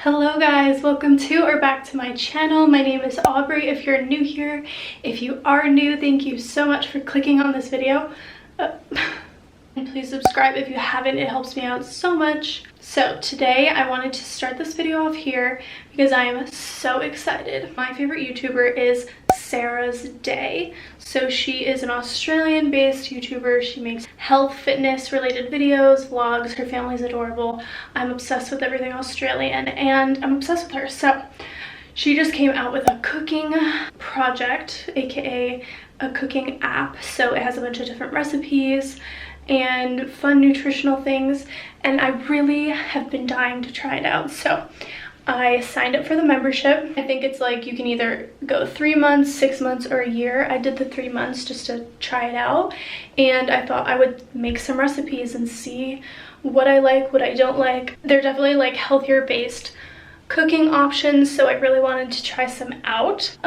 Hello guys, welcome to or back to my channel. My name is Aubrey if you're new here. If you are new, thank you so much for clicking on this video. And please subscribe if you haven't, it helps me out so much. So today I wanted to start this video off here because I am so excited. My favorite YouTuber is Sarah's Day. So she is an Australian based YouTuber. She makes health, fitness related videos, vlogs. Her family's adorable. I'm obsessed with everything Australian and I'm obsessed with her. So she just came out with a cooking project, aka a cooking app. So it has a bunch of different recipes and fun nutritional things, and I really have been dying to try it out. So I signed up for the membership. I think it's like you can either go 3 months, 6 months, or a year. I did the 3 months just to try it out, and I thought I would make some recipes and see what I like, what I don't like. They're definitely like healthier based cooking options, so I really wanted to try some out.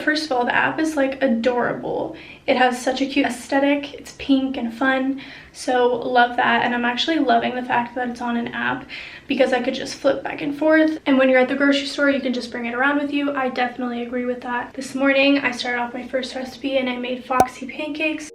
First of all, the app is like adorable. It has such a cute aesthetic. It's pink and fun, so love that. And I'm actually loving the fact that it's on an app because I could just flip back and forth, and when you're at the grocery store you can just bring it around with you. I definitely agree with that. This morning I started off my first recipe and I made foxy pancakes.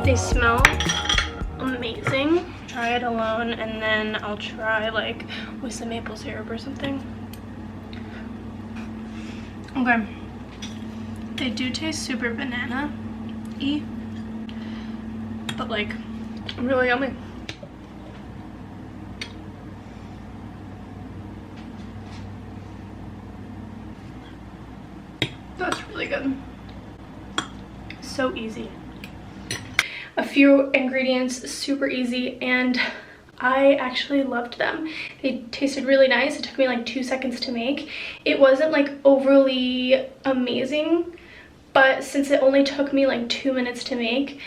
They smell amazing. Try it alone and then I'll try like with some maple syrup or something. Okay. They do taste super banana-y, but like really yummy. That's really good. So easy. A few ingredients, super easy, and I actually loved them. They tasted really nice. It took me like 2 seconds to make. It wasn't like overly amazing, but since it only took me like 2 minutes to make,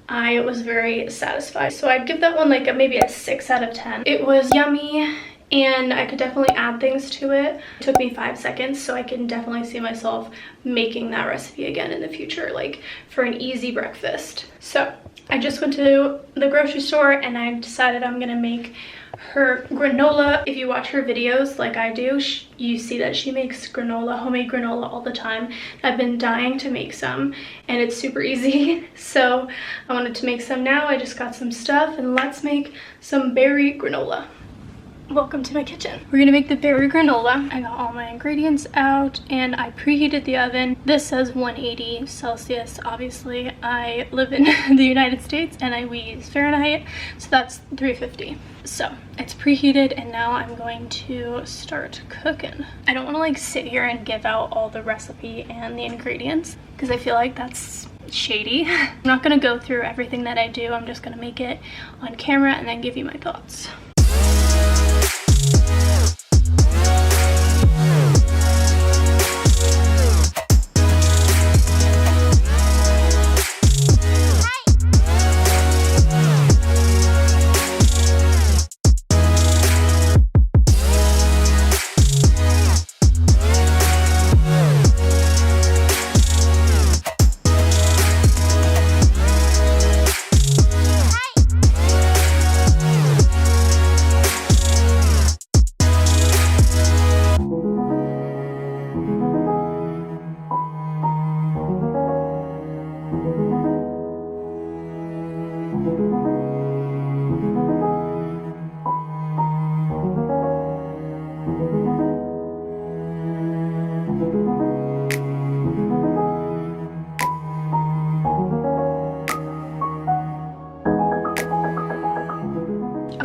I was very satisfied. So I'd give that one like maybe a 6 out of 10. It was yummy and I could definitely add things to it. It took me 5 seconds, so I can definitely see myself making that recipe again in the future, like for an easy breakfast. So I just went to the grocery store and I decided I'm gonna make her granola. If you watch her videos like I do, you see that she makes granola, homemade granola all the time. I've been dying to make some and it's super easy. So I wanted to make some now. I just got some stuff and let's make some berry granola. Welcome to my kitchen. We're gonna make the berry granola. I got all my ingredients out and I preheated the oven. This says 180 Celsius. Obviously, I live in the United States and we use Fahrenheit, so that's 350. So it's preheated and now I'm going to start cooking. I don't want to like sit here and give out all the recipe and the ingredients because I feel like that's shady. I'm not gonna go through everything that I do. I'm just gonna make it on camera and then give you my thoughts.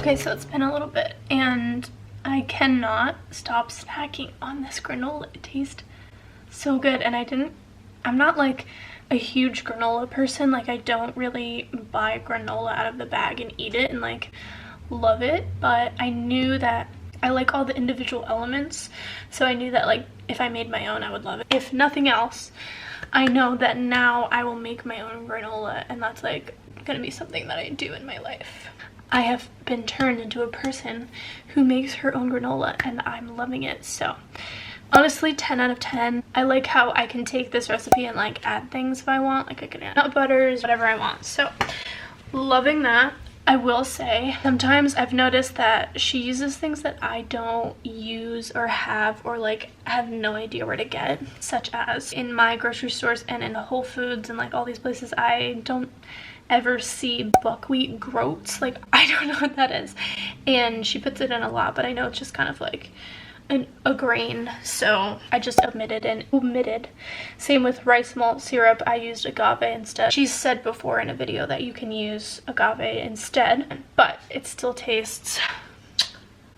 Okay, so it's been a little bit and I cannot stop snacking on this granola. It tastes so good, and I'm not like a huge granola person. Like, I don't really buy granola out of the bag and eat it and like love it, but I knew that I like all the individual elements, so I knew that like if I made my own I would love it. If nothing else, I know that now I will make my own granola, and that's like gonna be something that I do in my life. I have been turned into a person who makes her own granola and I'm loving it. So honestly, 10 out of 10. I like how I can take this recipe and like add things if I want. Like I can add nut butters, whatever I want. So loving that. I will say sometimes I've noticed that she uses things that I don't use or have, or like have no idea where to get, such as in my grocery stores and in Whole Foods and like all these places I don't ever see buckwheat groats. Like, I don't know what that is, and she puts it in a lot, but I know it's just kind of like a grain, so I just omitted. Same with rice malt syrup, I used agave instead. She said before in a video that you can use agave instead, but it still tastes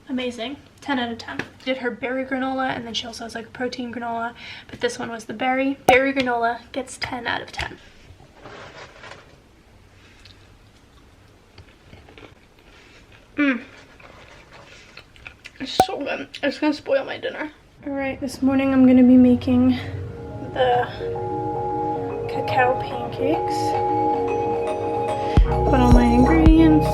amazing. 10 out of 10. Did her berry granola, and then she also has like a protein granola, but this one was the berry granola. Gets 10 out of 10. It's so good. It's gonna spoil my dinner. Alright, this morning I'm gonna be making the cacao pancakes. Put all my ingredients.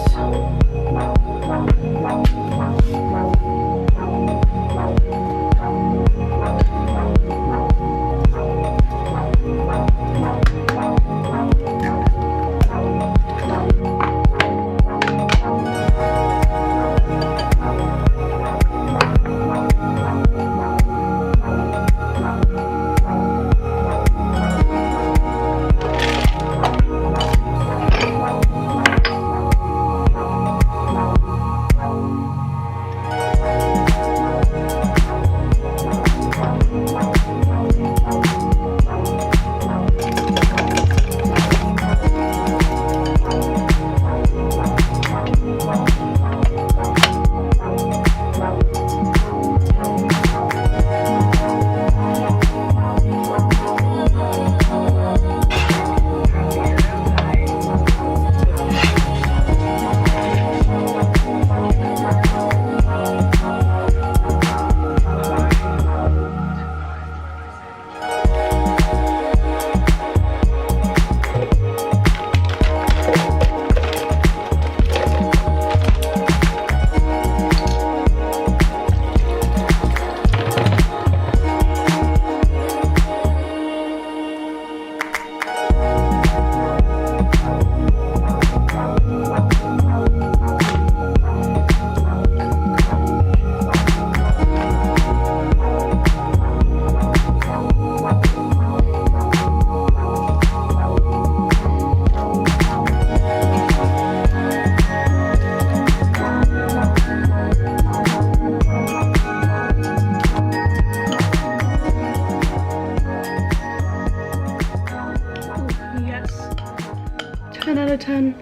of 10.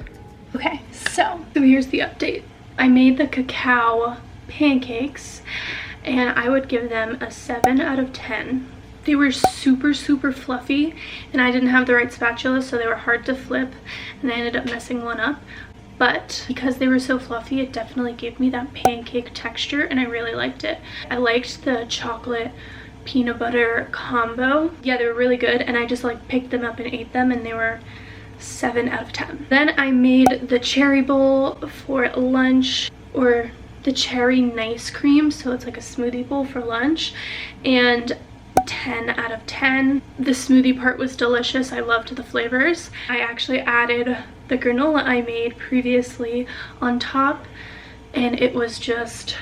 Okay, so here's the update. I made the cacao pancakes and I would give them a 7 out of 10. They were super fluffy and I didn't have the right spatula, so they were hard to flip and I ended up messing one up. But because they were so fluffy, it definitely gave me that pancake texture and I really liked it. I liked the chocolate peanut butter combo. Yeah, they were really good and I just like picked them up and ate them and they were 7 out of 10. Then I made the cherry bowl for lunch, or the cherry nice cream, so it's like a smoothie bowl for lunch, and 10 out of 10. The smoothie part was delicious. I loved the flavors. I actually added the granola I made previously on top and it was just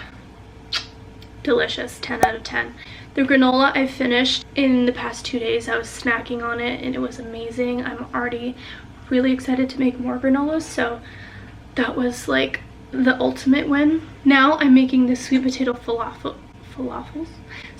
delicious. 10 out of 10. The granola I finished in the past 2 days. I was snacking on it and it was amazing. I'm already really excited to make more granolas, so that was like the ultimate win. Now I'm making the sweet potato falafels.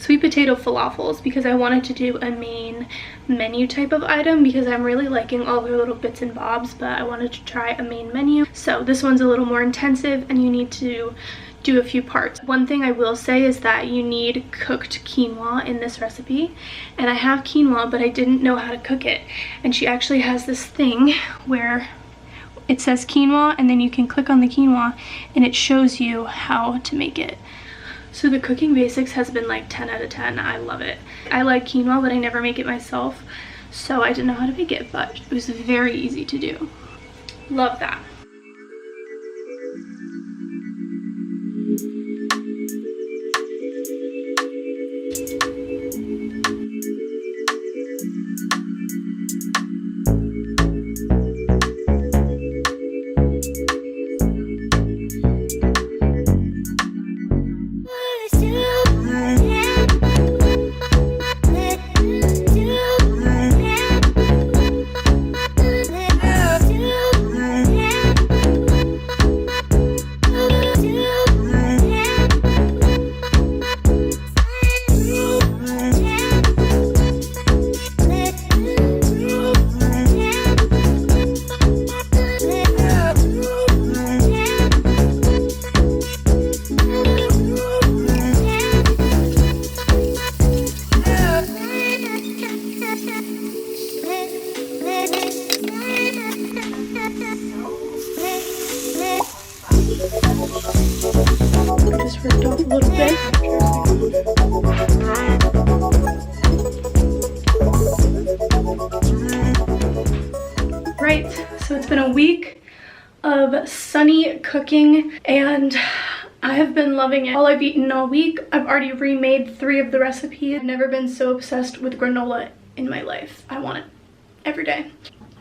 sweet potato falafels because I wanted to do a main menu type of item because I'm really liking all their little bits and bobs, but I wanted to try a main menu. So this one's a little more intensive and you need to do a few parts. One thing I will say is that you need cooked quinoa in this recipe, and I have quinoa but I didn't know how to cook it, and she actually has this thing where it says quinoa and then you can click on the quinoa and it shows you how to make it. So the cooking basics has been like 10 out of 10. I love it. I like quinoa but I never make it myself, so I didn't know how to make it, but it was very easy to do. Love that. Just ripped off a little bit. Right, so it's been a week of Sunee cooking and I have been loving it. All I've eaten all week, I've already remade 3 of the recipes. I've never been so obsessed with granola in my life. I want it every day.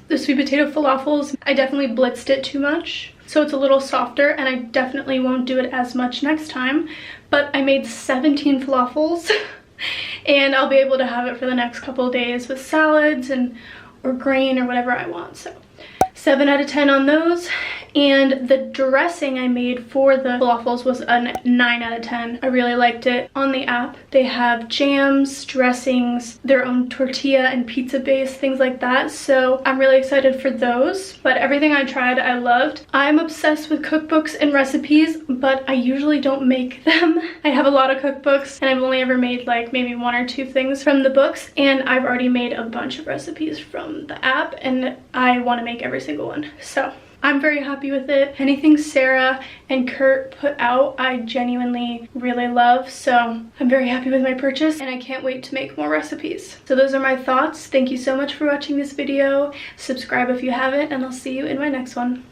The sweet potato falafels, I definitely blitzed it too much, so it's a little softer, and I definitely won't do it as much next time, but I made 17 falafels and I'll be able to have it for the next couple of days with salads and or grain or whatever I want. So 7 out of 10 on those. And the dressing I made for the falafels was a 9 out of 10. I really liked it. On the app, they have jams, dressings, their own tortilla and pizza base, things like that. So I'm really excited for those. But everything I tried, I loved. I'm obsessed with cookbooks and recipes, but I usually don't make them. I have a lot of cookbooks and I've only ever made like maybe 1 or 2 things from the books. And I've already made a bunch of recipes from the app and I want to make every single one. So I'm very happy with it. Anything Sarah and Kurt put out, I genuinely really love. So I'm very happy with my purchase and I can't wait to make more recipes. So those are my thoughts. Thank you so much for watching this video. Subscribe if you haven't, and I'll see you in my next one.